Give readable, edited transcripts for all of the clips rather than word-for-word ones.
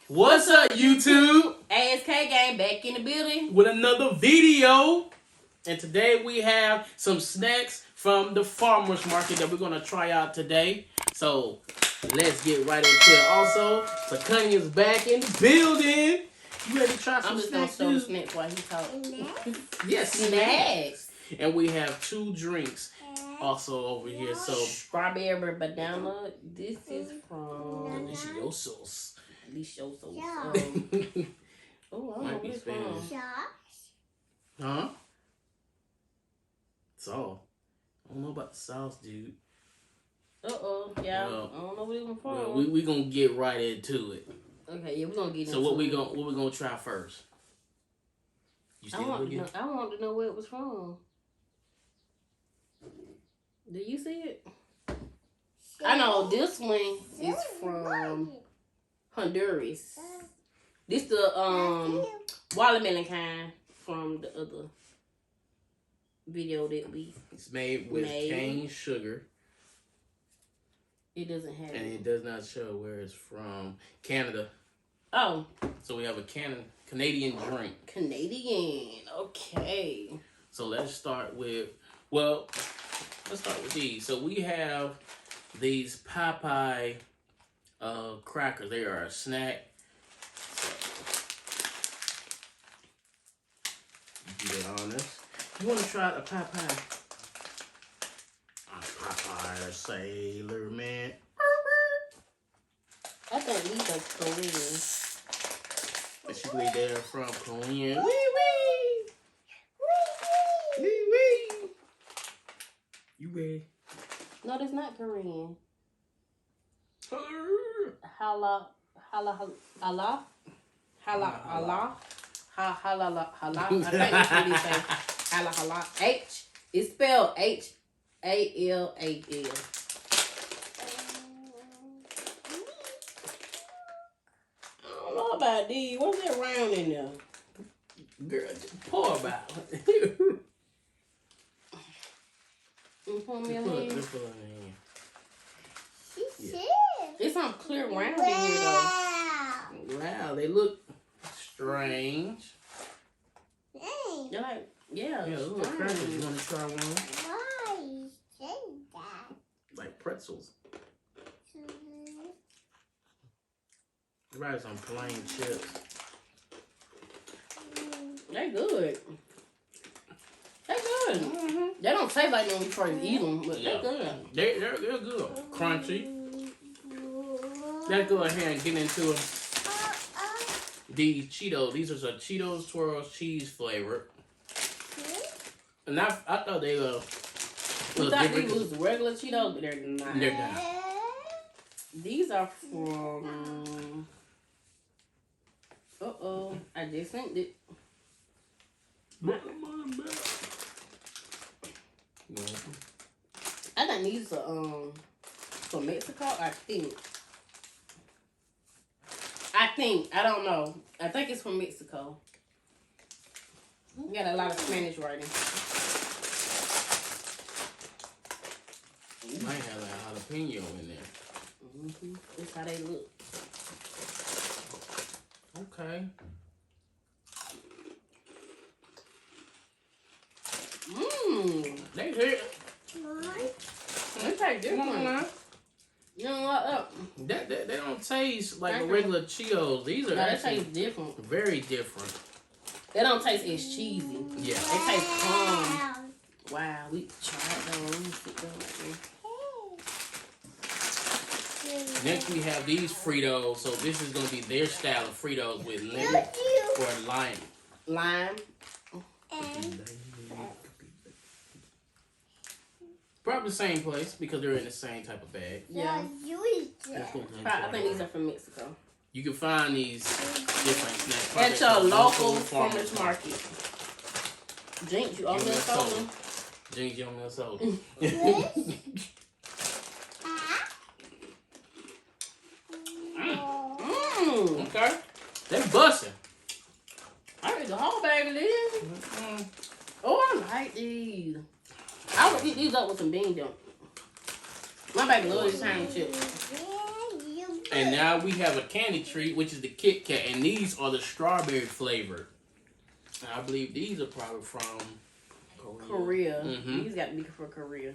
What's up, YouTube? ASK gang back in the building with another video. And today we have some snacks from the farmer's market that we're going to try out today. So let's get right into it. Also, Sakani is back in the building. You ready to try some snacks? I'm just going to show the snacks while he talking. Yes, snacks. And we have 2 drinks also over here. So strawberry banana. This is from Deliciosos. Deliciosos. Oh, I might be Spanish. Huh? Sauce. I don't know about the sauce, dude. Yeah. Well, I don't know what it was from. Well, we gonna get right into it. Okay, yeah, we're gonna get into it. So what we gonna try first? You still looking? I want to know where it was from. Do you see it? I know this one is from Honduras. This the watermelon kind from the other video that we. It's made with cane sugar. It doesn't have. And it does not show where it's from. Canada. Oh. So we have a Canadian drink. Canadian. Okay. So let's start with these. So we have these Popeye crackers. They are a snack. So, get on this. You want to try a Popeye? A Popeye Sailor Man. I think these are Korean. Basically, they're from Korean. You ready? No, that's not Korean. Hala. I think that's what they say. Hala. H. It's spelled Hallal. I don't know about these. What's that round in there? Girl, just pour about. There's some clear round in here though. Wow, they look strange. They're like, yeah, look crackers. You want to try one? Why you say that? Like pretzels. Right, some plain chips. They good. They good. Mm-hmm. They don't taste like when we first eat them, but they're good. They're good. Crunchy. Let's go ahead and get into these Cheetos. These are the Cheetos Twirls cheese flavored. And I thought they were. We thought these was regular Cheetos, but they're not. They're not. These are from. I just sent it. I think these are from Mexico. I think. I don't know. I think it's from Mexico. We got a lot of Spanish writing. You might have a jalapeno in there. That's how they look. Okay. They hit. They taste different. You know what? They don't taste like a regular Cheetos. These are actually taste different. Very different. They don't taste as cheesy. Yeah. They taste calm. Wow, we tried those. Next we have these Fritos. So this is going to be their style of Fritos with lemon or lime. Lime. Probably the same place because they're in the same type of bag. Yeah. I think these are from Mexico. You can find these different snacks at your local farmer's market. Jinx, you owe me a soda. Jinx, you owe me a soda. Okay. They busting. I ate the whole bag of these. Oh, I like these. I would eat these up with some bean dip. My baby loves these tiny chips. And now we have a candy treat, which is the Kitkat, and these are the strawberry flavored. I believe these are probably from Korea. Mm-hmm. These got to be for Korea.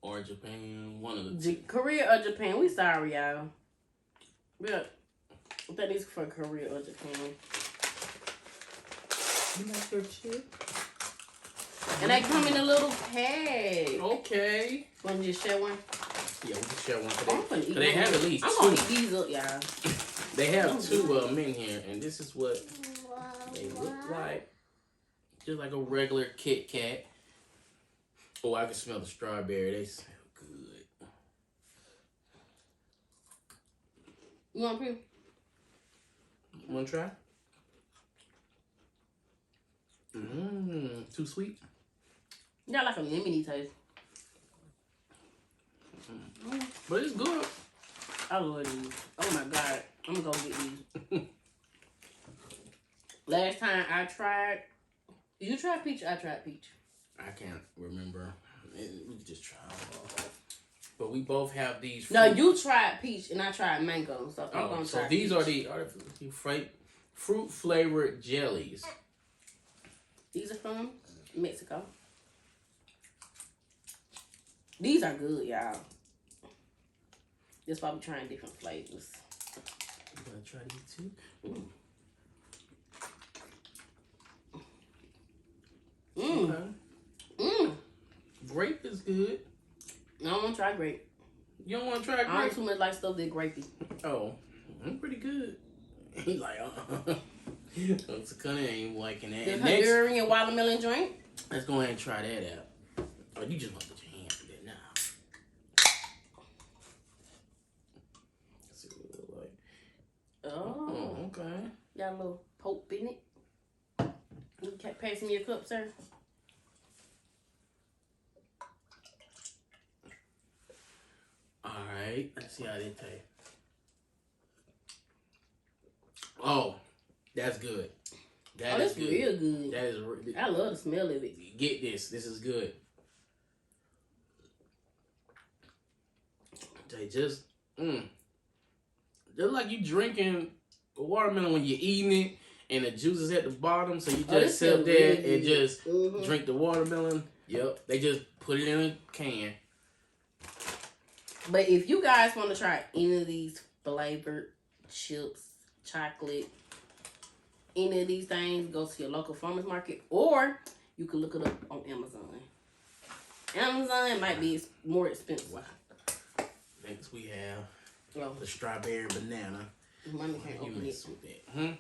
Or Japan, one of the two. Korea or Japan. We sorry, y'all. I think these for Korea or Japan. You like your chip? And they come in a little bag. Okay. Want to just share one? Yeah, we can share one I'm gonna today. eat They one. have at least I'm two. gonna eat these up, y'all. They have two of them in here, and this is what they look like. Just like a regular Kit Kat. Oh, I can smell the strawberry. They smell good. You want to? Want to try? Too sweet? You got like a lemony taste. But it's good. I love these. Oh my god. I'm gonna go get these. Last time I tried, you tried peach? I tried peach. I can't remember. We can just try them all. But we both have these. No, you tried peach and I tried mango. So I'm gonna try these peach. are the fruit flavored jellies. These are from Mexico. These are good, y'all. That's why we're trying different flavors. You gonna try these too? Ooh. Okay. Grape is good. I don't want to try grape. You don't want to try I don't grape? too much like stuff that's grapey. Oh, I'm pretty good. He's like, Looks kind of ain't liking that. The Next, Honduran and watermelon drink. let's go ahead and try that out. Oh, you just want to put your hand through that now. Let's see what it look like. Oh, Okay. got a little pope in it. You can pass me your cup, sir. All right. Let's see how they taste. Oh, that's good. That is That's good. real good. That is. I love the smell of it. Get this. This is good. They just like you drinking a watermelon when you're eating it, and the juice is at the bottom, so you just sit up there and just drink the watermelon. Yep, they just put it in a can. But if you guys want to try any of these flavored chips, chocolate, any of these things, go to your local farmer's market, or you can look it up on Amazon. Amazon might be more expensive. Wow. Next we have Well, the strawberry banana. Mommy can't You open mess it. with that.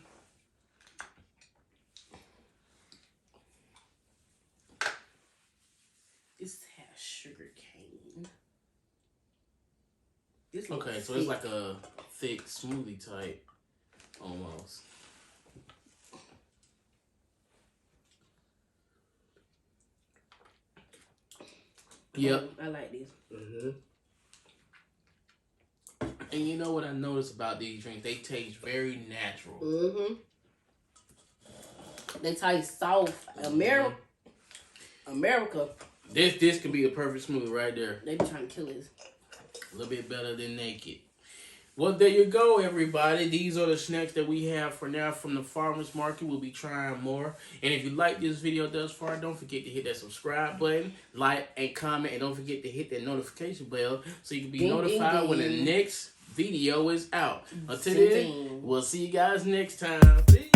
This has sugar cane. This Okay, so it's like a thick smoothie type, almost. Yep. I like this. And you know what I noticed about these drinks? They taste very natural. They taste soft. America. This could be a perfect smoothie right there. They be trying to kill us. A little bit better than naked. Well, there you go, everybody. These are the snacks that we have for now from the farmers market. We'll be trying more. And if you like this video thus far, don't forget to hit that subscribe button, like, and comment. And don't forget to hit that notification bell so you can be Ding, notified ding, when ding. the next video is out. Until Ding, then, ding. we'll see you guys next time. Peace.